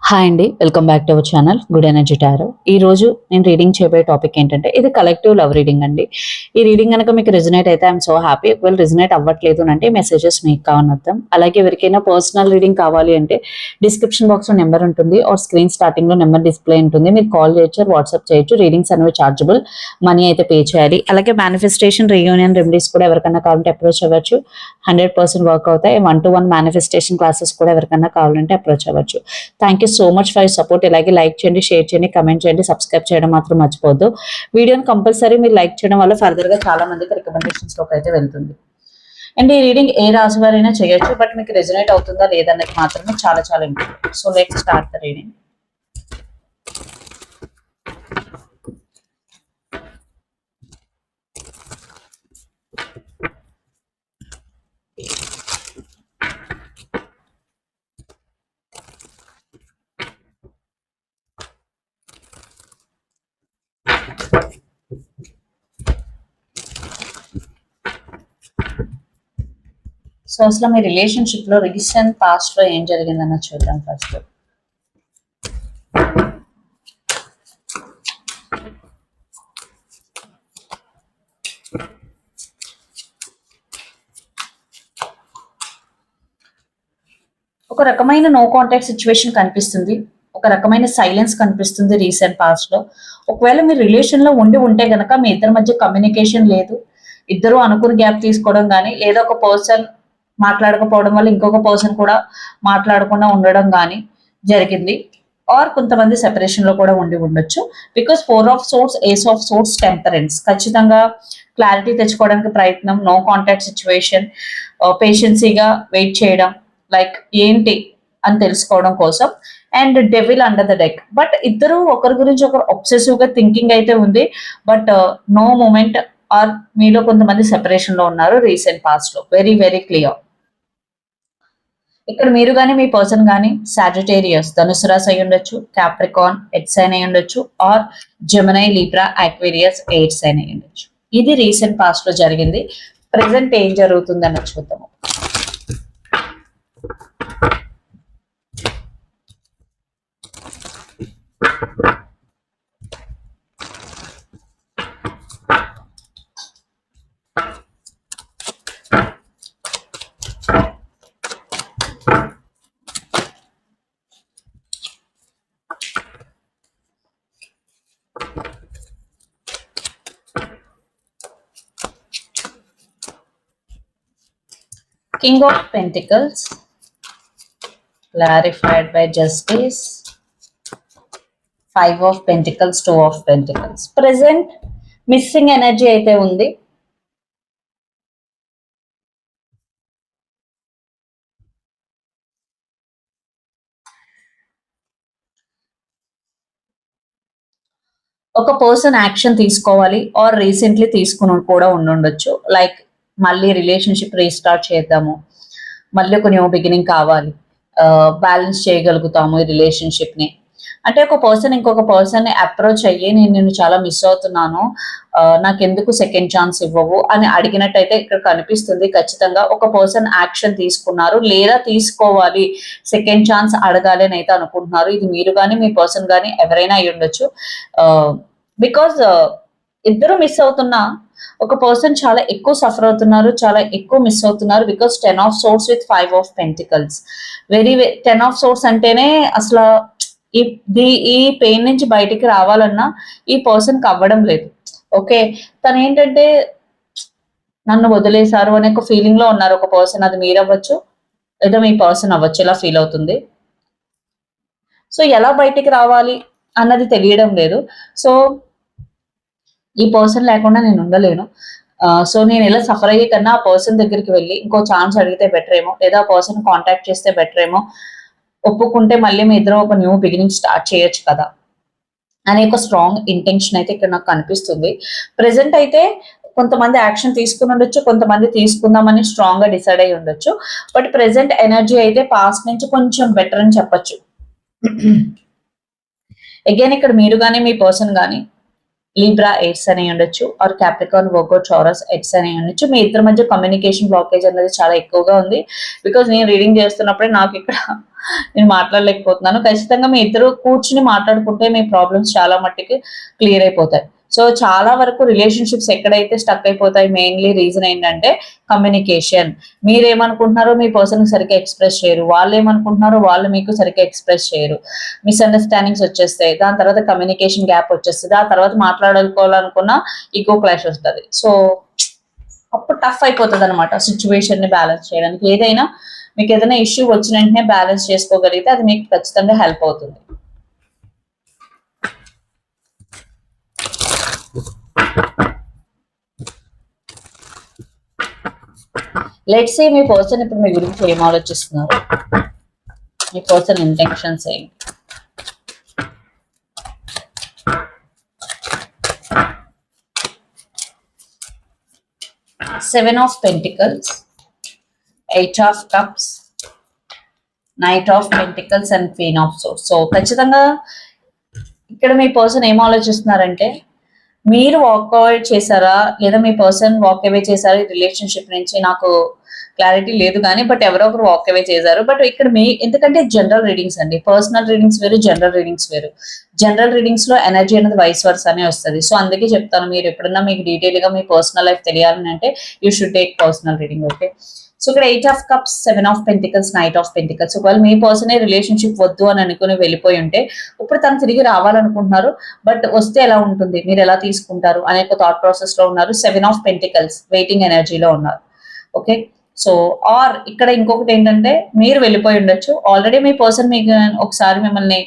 Hi అండి, welcome back to our channel good energy tarot. ఈ రోజు నేను రీడింగ్ చేయబోయే టాపిక్ ఏంటంటే ఇది కలెక్టివ్ లవ్ రీడింగ్ అండి. ఈ రీడింగ్ కనుక మీకు రిజనేట్ అయితే ఐఎమ్ సో హ్యాపీ. ఒకవేళ రిజనేట్ అవ్వట్లేదు అంటే మెసేజెస్ మీకు కావాలని అర్థం. అలాగే ఎవరికైనా పర్సనల్ రీడింగ్ కావాలి అంటే డిస్క్రిప్షన్ బాక్స్ లో నెంబర్ ఉంటుంది ఆర్ స్క్రీన్ స్టార్టింగ్ లో నెంబర్ డిస్ప్లే ఉంటుంది. మీరు కాల్ చేయొచ్చు, వాట్సాప్ చేయొచ్చు. రీడింగ్స్ అనేవి చార్జబుల్, మనీ అయితే పే చేయాలి. అలాగే మేనిఫెస్టేషన్, రీయూనియన్ రెమెడీస్ కూడా ఎవరికైనా కావాలంటే అప్రోచ్ అవ్వచ్చు. 100% వర్క్ అవుతాయి. 1-to-1 మేనిఫెస్టేషన్ క్లాసెస్ కూడా ఎవరికైనా కావాలంటే అప్రోచ్ అవ్వచ్చు. Thank you so much for support. ఇలాగే లైక్ చేయండి, షేర్ చేయండి, కమెంట్ చేయండి, సబ్స్క్రైబ్ చేయడం మాత్రం మర్చిపోద్దు. వీడియోని కంపల్సరీ మీరు లైక్ చేయడం వల్ల ఫర్దర్ గా చాలా మందికి రికమెండేషన్స్ లోకి అయితే వెళ్తుంది. అండ్ ఈ రీడింగ్ ఏ రాశి వారైనా చేయొచ్చు, బట్ మీకు రెజనేట్ అవుతుందా లేదన్నది మాత్రమే చాలా చాలా important. So let's start the reading. So అసలు మీ రిలేషన్షిప్ లో రీసెంట్ పాస్ట్ లో ఏం జరిగిందన్న చూద్దాం ఫస్ట్. ఒక రకమైన నో కాంటాక్ట్ సిచ్యువేషన్ కనిపిస్తుంది, ఒక రకమైన సైలెన్స్ కనిపిస్తుంది రీసెంట్ పాస్ట్ లో. ఒకవేళ మీరు రిలేషన్ లో ఉంటే గనక మీ ఇద్దరి మధ్య కమ్యూనికేషన్ లేదు, ఇద్దరు అనుకుని గ్యాప్ తీసుకోవడం కానీ, లేదా ఒక పర్సన్ మాట్లాడకపోవడం వల్ల ఇంకొక పర్సన్ కూడా మాట్లాడకుండా ఉండడం కానీ జరిగింది. ఆర్ కొంతమంది సెపరేషన్ లో కూడా ఉండొచ్చు. Because 4 of Swords, Ace of Swords, temperance. ఖచ్చితంగా క్లారిటీ తెచ్చుకోవడానికి ప్రయత్నం, నో కాంటాక్ట్ సిచ్యువేషన్, పేషెన్సీగా వెయిట్ చేయడం, లైక్ ఏంటి అని తెలుసుకోవడం కోసం. And devil under the deck. But ఇద్దరు ఒకరి గురించి ఒకరు ఒబ్సెసివ్ గా థింకింగ్ అయితే ఉంది, బట్ నో మూమెంట్ ఆర్ మీలో కొంతమంది సెపరేషన్ లో ఉన్నారు రీసెంట్ పాస్ట్ లో. Very very clear. ఇక్కడ మీరు కానీ మీ పర్సన్ కానీ సాజిటేరియస్, ధనుసు రాశి అయి ఉండొచ్చు, క్యాప్రికాన్ ఎయిర్ సైన్ అయి ఉండొచ్చు, or Gemini, Libra, Aquarius air sign అయి ఉండొచ్చు. ఇది రీసెంట్ పాస్ట్ లో జరిగింది. ప్రెసెంట్ ఏం జరుగుతుంది అన్నది చూద్దాము. King of Pentacles, clarified by Justice, 5 of Pentacles, 2 of Pentacles. Present missing energy అయితే ఉంది. ఒక పర్సన్ యాక్షన్ తీసుకోవాలి ఆర్ రీసెంట్లీ తీసుకుని కూడా ఉండొచ్చు. లైక్ మళ్ళీ రిలేషన్షిప్ రీస్టార్ట్ చేద్దాము, మళ్ళీ ఒక న్యూ బిగినింగ్ కావాలి, బ్యాలెన్స్ చేయగలుగుతాము ఈ రిలేషన్షిప్ ని అంటే ఒక పర్సన్ ఇంకొక పర్సన్ ని అప్రోచ్ అయ్యి నేను నిన్ను చాలా మిస్ అవుతున్నాను, నాకు ఎందుకు సెకండ్ ఛాన్స్ ఇవ్వవు అని అడిగినట్టయితే ఇక్కడ కనిపిస్తుంది. ఖచ్చితంగా ఒక పర్సన్ యాక్షన్ తీసుకున్నారు లేదా తీసుకోవాలి, సెకండ్ ఛాన్స్ అడగాలి అని అయితే అనుకుంటున్నారు. ఇది మీరు కానీ మీ పర్సన్ కానీ ఎవరైనా అయి ఉండొచ్చు. బికాజ్ ఇద్దరు మిస్ అవుతున్నా ఒక పర్సన్ చాలా ఎక్కువ సఫర్ అవుతున్నారు, చాలా ఎక్కువ మిస్ అవుతున్నారు. Because 10 of Swords with 5 of Pentacles. 10 of Swords అంటేనే అసలు ఈ పెయిన్ నుంచి బయటికి రావాలన్నా ఈ పర్సన్ కి అవ్వడం లేదు. ఓకే, తను ఏంటంటే నన్ను వదిలేశారు అనే ఒక ఫీలింగ్ లో ఉన్నారు ఒక పర్సన్. అది మీరు అవ్వచ్చు లేదా మీ పర్సన్ అవ్వచ్చు, ఇలా ఫీల్ అవుతుంది. సో ఎలా బయటికి రావాలి అన్నది తెలియడం లేదు. సో ఈ పర్సన్ లేకుండా నేను ఉండలేను, సో నేను ఎలా సఫర్ అయ్యే కన్నా ఆ పర్సన్ దగ్గరికి వెళ్ళి ఇంకో ఛాన్స్ అడిగితే బెటర్ ఏమో, లేదా ఆ పర్సన్ కాంటాక్ట్ చేస్తే బెటర్ ఏమో, ఒప్పుకుంటే మళ్ళీ మీ ఇద్దరు ఒక న్యూ బిగినింగ్ స్టార్ట్ చేయొచ్చు కదా అనే ఒక స్ట్రాంగ్ ఇంటెన్షన్ అయితే ఇక్కడ నాకు కనిపిస్తుంది. ప్రెసెంట్ అయితే కొంతమంది యాక్షన్ తీసుకుని ఉండొచ్చు, కొంతమంది తీసుకుందామని స్ట్రాంగ్ గా డిసైడ్ అయి ఉండొచ్చు. బట్ ప్రెసెంట్ ఎనర్జీ అయితే పాస్ట్ నుంచి కొంచెం బెటర్ అని చెప్పొచ్చు. అగైన్ ఇక్కడ మీరు కానీ మీ పర్సన్ కానీ లీబ్రా ఎయిట్స్ అని ఉండొచ్చు, ఆర్ క్యాప్రికాన్ వర్గో చౌరస్ ఎయిట్స్ అని ఉండొచ్చు. మీ ఇద్దరి మధ్య కమ్యూనికేషన్ బ్లాకేజ్ అనేది చాలా ఎక్కువగా ఉంది. బికాజ్ నేను రీడింగ్ చేస్తున్నప్పుడే నాకు ఇక్కడ నేను మాట్లాడలేకపోతున్నాను. ఖచ్చితంగా మీ ఇద్దరు కూర్చుని మాట్లాడుకుంటే మీ ప్రాబ్లమ్స్ చాలా మట్టికి క్లియర్ అయిపోతాయి. సో చాలా వరకు రిలేషన్షిప్స్ ఎక్కడైతే స్టక్ అయిపోతాయి, మెయిన్లీ రీజన్ ఏంటంటే కమ్యూనికేషన్. మీరేమనుకుంటున్నారో మీ పర్సన్ సరిగ్గా ఎక్స్ప్రెస్ చేయరు, వాళ్ళు ఏమనుకుంటున్నారో వాళ్ళు మీకు సరిగ్గా ఎక్స్ప్రెస్ చేయరు, మిస్అండర్స్టాండింగ్స్ వచ్చేస్తాయి, దాని తర్వాత కమ్యూనికేషన్ గ్యాప్ వచ్చేస్తుంది, ఆ తర్వాత మాట్లాడుకోవాలనుకున్న ఈగో క్లాష్ వస్తుంది. సో అప్పుడు టఫ్ అయిపోతుంది అనమాట సిచ్యువేషన్ ని బ్యాలెన్స్ చేయడానికి. ఏదైనా మీకు ఏదైనా ఇష్యూ వచ్చిన వెంటనే బ్యాలెన్స్ చేసుకోగలిగితే అది మీకు ఖచ్చితంగా హెల్ప్ అవుతుంది. లెట్స్ సే మీ పర్సన్ ఇప్పుడు మీ గురించి ఏం ఆలోచిస్తున్నారు, మీ పర్సన్ ఇంటెన్షన్స్ ఏంటి? Seven of pentacles, eight of cups, night of pentacles and queen of swords. So ఖచ్చితంగా ఇక్కడ మీ పర్సన్ ఏం ఆలోచిస్తున్నారంటే, మీరు వాక్ అవే చేశారా లేదా మీ పర్సన్ వాక్ అవే చేశారా ఈ రిలేషన్షిప్ నుంచి, నాకు క్లారిటీ లేదు కానీ బట్ ఎవరో ఒకరు వాక్ అవే చేశారు. బట్ ఇక్కడ మీ ఎందుకంటే జనరల్ రీడింగ్స్ అండి, పర్సనల్ రీడింగ్స్ వేరు, జనరల్ రీడింగ్స్ వేరు. జనరల్ రీడింగ్స్ లో ఎనర్జీ అనేది వైస్ వర్స్ అనే వస్తుంది. సో అందుకే చెప్తాను, మీరు ఎప్పుడన్నా మీకు డీటెయిల్ గా మీ పర్సనల్ లైఫ్ తెలియాలని అంటే you should take personal reading. Okay, so ఇక్కడ eight of cups, seven of pentacles, knight of pentacles. ఒకవేళ మీ పర్సనే రిలేషన్షిప్ వద్దు అని అనుకుని వెళ్ళిపోయి ఉంటే ఇప్పుడు తను తిరిగి రావాలనుకుంటున్నారు. బట్ వస్తే ఎలా ఉంటుంది, మీరు ఎలా తీసుకుంటారు అనే ఒక థాట్ ప్రాసెస్ లో ఉన్నారు. సెవెన్ ఆఫ్ పెంటికల్స్ వెయిటింగ్ ఎనర్జీలో ఉన్నారు. ఓకే, సో ఆర్ ఇక్కడ ఇంకొకటి ఏంటంటే మీరు వెళ్ళిపోయి ఉండొచ్చు, ఆల్రెడీ మీ పర్సన్ మీకు ఒకసారి మిమ్మల్ని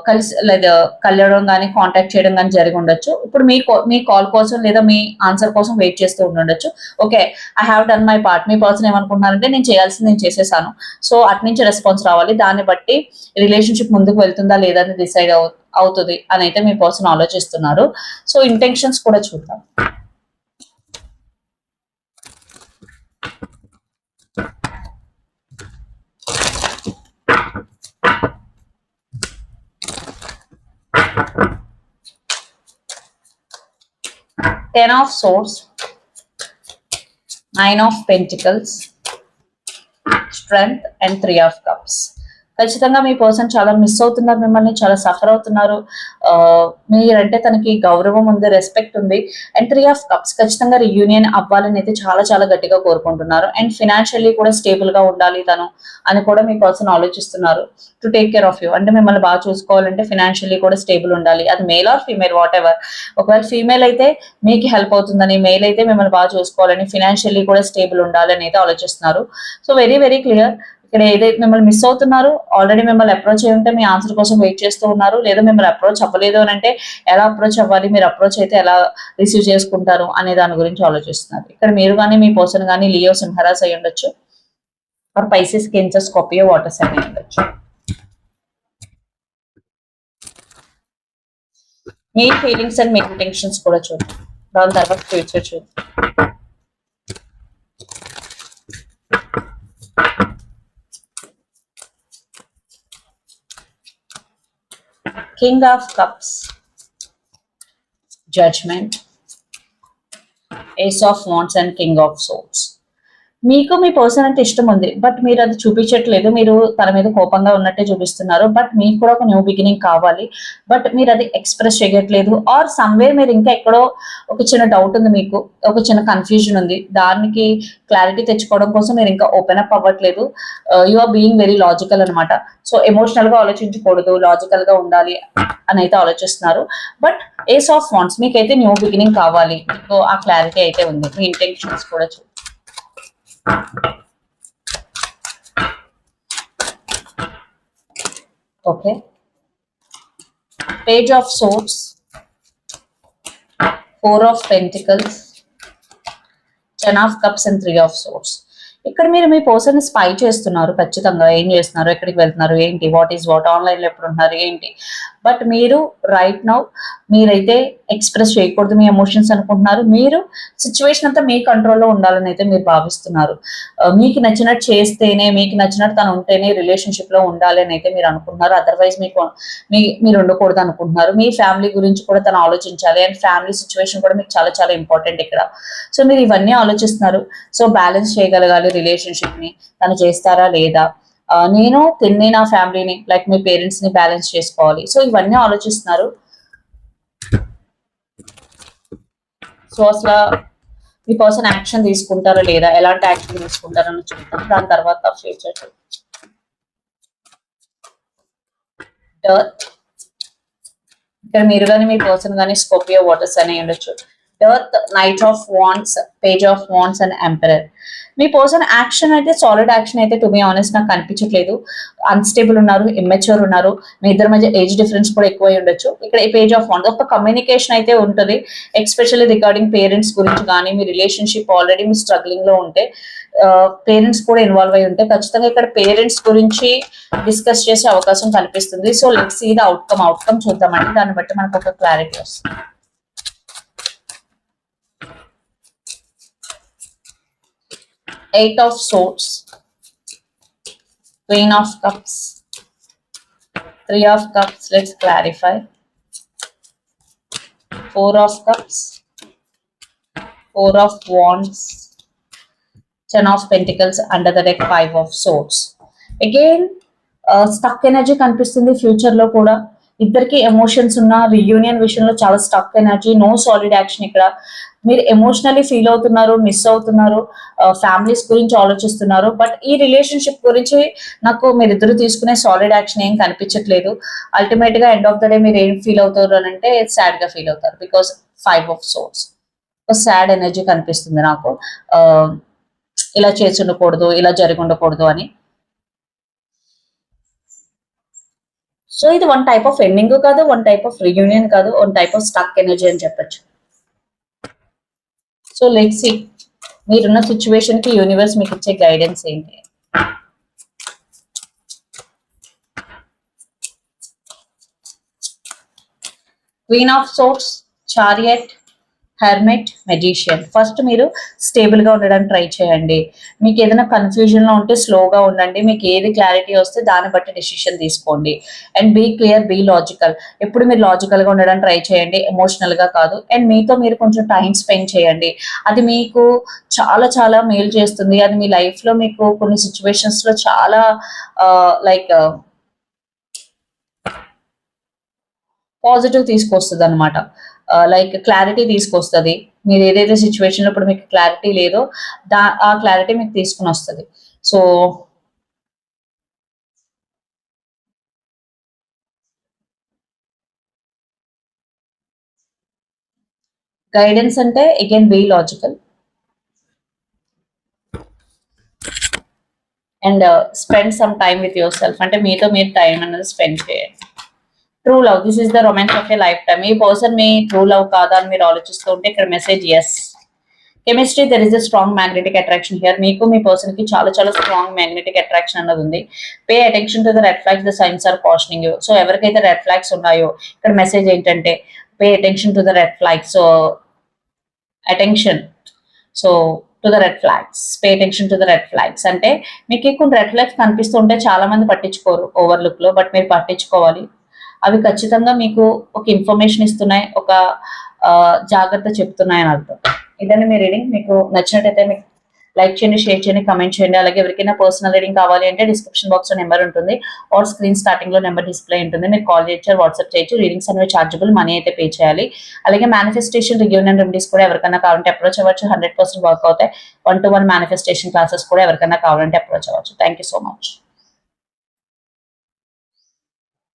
కలిసి లేదా కలవడం కానీ కాంటాక్ట్ చేయడం కానీ జరిగి ఉండొచ్చు. ఇప్పుడు మీ కాల్ కోసం లేదా మీ ఆన్సర్ కోసం వెయిట్ చేస్తూ ఉండొచ్చు. Okay, I have done my part. Me person ఏమనుకుంటున్నారంటే నేను చేయాల్సింది నేను చేసేసాను, సో అటు నుంచి రెస్పాన్స్ రావాలి, దాన్ని బట్టి రిలేషన్షిప్ ముందుకు వెళ్తుందా లేదా అని డిసైడ్ అవుతుంది అని అయితే మీ పర్సన్ ఆలోచిస్తున్నారు. సో ఇంటెన్షన్స్ కూడా చూద్దాం. Ten of Swords, Nine of Pentacles, Strength and Three of Cups. ఖచ్చితంగా మీ పర్సన్ చాలా మిస్ అవుతున్నారు, మిమ్మల్ని చాలా సఫర్ అవుతున్నారు. మీరంటే తనకి గౌరవం ఉంది, రెస్పెక్ట్ ఉంది. అండ్ త్రీ ఆఫ్ కప్స్ ఖచ్చితంగా రియూనియన్ అవ్వాలని అయితే చాలా చాలా గట్టిగా కోరుకుంటున్నారు. అండ్ ఫినాన్షియల్లీ కూడా స్టేబుల్ గా ఉండాలి తను అని కూడా మీ పర్సన్ ఆలోచిస్తున్నారు. To take care of you అంటే మిమ్మల్ని బాగా చూసుకోవాలంటే ఫినాన్షియల్లీ కూడా స్టేబుల్ ఉండాలి. అది male or female what ever. ఒకవేళ ఫీమేల్ అయితే మీకు హెల్ప్ అవుతుందని, మేల్ అయితే మిమ్మల్ని బాగా చూసుకోవాలని, ఫినాన్షియల్లీ కూడా స్టేబుల్ ఉండాలి అని అయితే ఆలోచిస్తున్నారు. So very very clear. ఇక్కడ ఏదైతే మిమ్మల్ని మిస్ అవుతున్నారు, ఆల్రెడీ మిమ్మల్ని అప్రోచ్ అయి ఉంటే మీ ఆన్సర్ కోసం వెయిట్ చేస్తూ ఉన్నారు, లేదా మిమ్మల్ని అప్రోచ్ అవ్వలేదు అని అంటే ఎలా అప్రోచ్ అవ్వాలి, మీరు అప్రోచ్ అయితే ఎలా రిసీవ్ చేసుకుంటారు అనే దాని గురించి ఆలోచిస్తున్నారు. ఇక్కడ మీరు కానీ మీ పర్సన్ కానీ లియో, సింహరాశి అయి ఉండొచ్చు, or Pisces, Cancer, Scorpio, water sign అయి ఉండొచ్చు. మీ ఫీలింగ్స్ అండ్ మీ ఇంటెన్షన్స్ కూడా చూద్దాం, దాని తర్వాత ఫ్యూచర్ చూద్దాం. King of Cups, Judgment, Ace of Wands and King of Swords. మీకు మీ పర్సన్ అంటే ఇష్టం ఉంది, బట్ మీరు అది చూపించట్లేదు, మీరు తన మీద కోపంగా ఉన్నట్టే చూపిస్తున్నారు. బట్ మీకు కూడా ఒక న్యూ బిగినింగ్ కావాలి, బట్ మీరు అది ఎక్స్ప్రెస్ చేయట్లేదు. ఆర్ సమ్వేర్ మీరు ఇంకా ఎక్కడో ఒక చిన్న డౌట్ ఉంది, మీకు ఒక చిన్న కన్ఫ్యూజన్ ఉంది, దానికి క్లారిటీ తెచ్చుకోవడం కోసం మీరు ఇంకా ఓపెన్ అప్ అవ్వట్లేదు. You are being very logical అనమాట. సో ఎమోషనల్ గా ఆలోచించకూడదు, లాజికల్ గా ఉండాలి అని అయితే ఆలోచిస్తున్నారు. బట్ ఏస్ ఆఫ్ వాండ్స్ మీకైతే న్యూ బిగినింగ్ కావాలి, మీకు ఆ క్లారిటీ అయితే ఉంది. మీ ఇంటెన్షన్స్ కూడా చూడండి. Okay, Page of Swords, Four of Pentacles, Ten of Cups and Three of Swords. ఇక్కడ మీరు మీ పర్సన్ స్పై చేస్తున్నారు ఖచ్చితంగా. ఏం చేస్తున్నారు, ఎక్కడికి వెళ్తున్నారు, ఏంటి, వాట్ ఈస్ వాట్, ఆన్లైన్ లో ఎప్పుడు ఉంటున్నారు ఏంటి. బట్ మీరు రైట్ నౌ మీరైతే ఎక్స్ప్రెస్ చేయకూడదు మీ ఎమోషన్స్ అనుకుంటున్నారు. మీరు సిచ్యువేషన్ అంతా మీ కంట్రోల్లో ఉండాలని అయితే మీరు భావిస్తున్నారు. మీకు నచ్చినట్టు చేస్తేనే, మీకు నచ్చినట్టు తను ఉంటేనే రిలేషన్షిప్ లో ఉండాలి అని అయితే మీరు అనుకుంటున్నారు. అదర్వైజ్ మీరు ఉండకూడదు అనుకుంటున్నారు. మీ ఫ్యామిలీ గురించి కూడా తను ఆలోచించాలి అండ్ ఫ్యామిలీ సిచ్యువేషన్ కూడా మీకు చాలా చాలా ఇంపార్టెంట్ ఇక్కడ. సో మీరు ఇవన్నీ ఆలోచిస్తున్నారు. సో బ్యాలెన్స్ చేయగలగాలి రిలేషన్షిప్ ని, తను చేస్తారా లేదా, నేను తిన్ని నా ఫ్యామిలీని లైక్ మీ పేరెంట్స్ ని బ్యాలెన్స్ చేసుకోవాలి. సో ఇవన్నీ ఆలోచిస్తున్నారు. సో అసలు మీ పర్సన్ యాక్షన్ తీసుకుంటారా లేదా, ఎలాంటి యాక్షన్ తీసుకుంటారని చూద్దాం. దాని తర్వాత ఫ్యూచర్ డర్త్. ఇక్కడ మీరు కానీ మీ పర్సన్ కానీ స్కోపియో వాటర్స్ అని ఉండొచ్చు. Dearth, knight of wands, page of wands and emperor. Me person action అయితే సాలిడ్ యాక్షన్ అయితే టు బి ఆనెస్ట్ నాకు కనిపించట్లేదు. అన్స్టేబుల్ ఉన్నారు, ఇమ్మెచ్యూర్ ఉన్నారు, మీ ఇద్దరి మధ్య ఏజ్ డిఫరెన్స్ కూడా ఎక్కువై ఉండొచ్చు. ఇక్కడ ఈ పేజ్ ఆఫ్ వాండ్స్ ఒక కమ్యూనికేషన్ అయితే ఉంటుంది, ఎక్స్పెషల్లీ రిగార్డింగ్ పేరెంట్స్ గురించి కానీ, మీ రిలేషన్షిప్ ఆల్రెడీ మీ స్ట్రగ్లింగ్ లో ఉంటే పేరెంట్స్ కూడా ఇన్వాల్వ్ అయి ఉంటే ఖచ్చితంగా ఇక్కడ పేరెంట్స్ గురించి డిస్కస్ చేసే అవకాశం కనిపిస్తుంది. So let's see the outcome చూద్దామండి. దాన్ని బట్టి మనకు ఒక క్లారిటీ వస్తుంది. Eight of Swords, Queen of Cups, Three of Cups, let's clarify. Four of Cups, Four of Wands, Ten of Pentacles, under the deck Five of Swords. Again, stuck energy కనిపిస్తుంది future లో కూడా. ఇద్దరికి emotions ఉన్న reunion విషయంలో చాలా stuck energy, no solid action. ఇక్కడ మీరు emotionally feel అవుతున్నారు, మిస్ అవుతున్నారు, ఫ్యామిలీస్ గురించి ఆలోచిస్తున్నారు. బట్ ఈ రిలేషన్షిప్ గురించి నాకు మీరిద్దరు తీసుకునే సాలిడ్ యాక్షన్ ఏం కనిపించట్లేదు. అల్టిమేట్ గా ఎండ్ ఆఫ్ ద డే మీరు ఏం ఫీల్ అవుతారు అని అంటే సాడ్ గా ఫీల్ అవుతారు. Because five of swords sad energy కనిపిస్తుంది నాకు. ఇలా చేసి ఉండకూడదు, ఇలా జరిగి ఉండకూడదు అని. సో ఇది వన్ టైప్ ఆఫ్ ఎండింగ్ కాదు, వన్ టైప్ ఆఫ్ రీయూనియన్ కాదు, one type of stuck energy అని చెప్పొచ్చు. సో లెట్స్ సీ మీరున్న సిచ్యువేషన్ కి యూనివర్స్ మీకు ఇచ్చే గైడెన్స్ ఏంటి. Queen of swords, chariot, hermit, magician. First మీరు స్టేబుల్ గా ఉండడానికి ట్రై చేయండి. మీకు ఏదైనా కన్ఫ్యూజన్ లో ఉంటే స్లోగా ఉండండి. మీకు ఏది క్లారిటీ వస్తే దాన్ని బట్టి డెసిషన్ తీసుకోండి. And be clear, be logical. ఎప్పుడు మీరు లాజికల్ గా ఉండడానికి ట్రై చేయండి, ఎమోషనల్ గా కాదు. అండ్ మీతో మీరు కొంచెం టైం స్పెండ్ చేయండి. అది మీకు చాలా చాలా మేలు చేస్తుంది. అది మీ లైఫ్ లో మీకు కొన్ని సిచ్యువేషన్స్ లో చాలా లైక్ పాజిటివ్ తీసుకొస్తుంది అనమాట. లైక్ క్లారిటీ తీసుకొస్తుంది. మీరు ఏదైతే సిచ్యువేషన్ లో ఇప్పుడు మీకు క్లారిటీ లేదో ఆ క్లారిటీ మీకు తీసుకుని వస్తుంది. సో గైడెన్స్ అంటే again be logical and spend some time with yourself. అంటే మీతో మీరు టైం అనేది స్పెండ్ చేయండి. True love, this is the romance of a lifetime. ఈ పర్సన్ మీ ట్రూ లవ్ కాదా అని మీరు ఆలోచిస్తూ ఉంటే ఇక్కడ message yes. Chemistry, there is a strong magnetic attraction here. మీకు మీ పర్సన్ కి చాలా చాలా స్ట్రాంగ్ మ్యాగ్నెటిక్ అట్రాక్షన్ అన్నది ఉంది. Pay attention to the red flags, the signs are cautioning you. So ఎవరికైతే రెడ్ ఫ్లాగ్స్ ఉన్నాయో ఇక్కడ మెసేజ్ ఏంటంటే pay attention to the red flags. So attention, so to the red flags, pay attention to the red flags. అంటే మీకు కొన్ని red flags కనిపిస్తుంటే చాలా మంది పట్టించుకోరు ఓవర్లుక్ లో, బట్ మీరు పట్టించుకోవాలి. అవి ఖచ్చితంగా మీకు ఒక ఇన్ఫర్మేషన్ ఇస్తున్నాయి, ఒక జాగ్రత్త చెప్తున్నాయి అని అర్థం. ఇదండి మీ రీడింగ్. మీకు నచ్చినట్టయితే మీకు లైక్ చేయండి, షేర్ చేయండి, కమెంట్ చేయండి. అలాగే ఎవరికైనా పర్సనల్ రీడింగ్ కావాలి అంటే డిస్క్రిప్షన్ బాక్స్ లో నెంబర్ ఉంటుంది, ఆర్ స్క్రీన్ స్టార్టింగ్ లో నెంబర్ డిస్ప్లే ఉంటుంది. మీరు కాల్ చేయొచ్చు, వాట్సాప్ చేయొచ్చు. రీడింగ్స్ అనేవి చార్జబుల్, మనీ అయితే పే చేయాలి. అలాగే మేనిఫెస్టేషన్, రియూనియన్ రెమెడీస్ కూడా ఎవరికైనా కావాలంటే అప్రోచ్ అవ్వచ్చు. 100% వర్క్ అవుతాయి. 1-to-1 మేనిఫెస్టేషన్ క్లాసెస్ కూడా ఎవరికైనా కావాలంటే అప్రోచ్ అవ్వచ్చు. Thank you so much.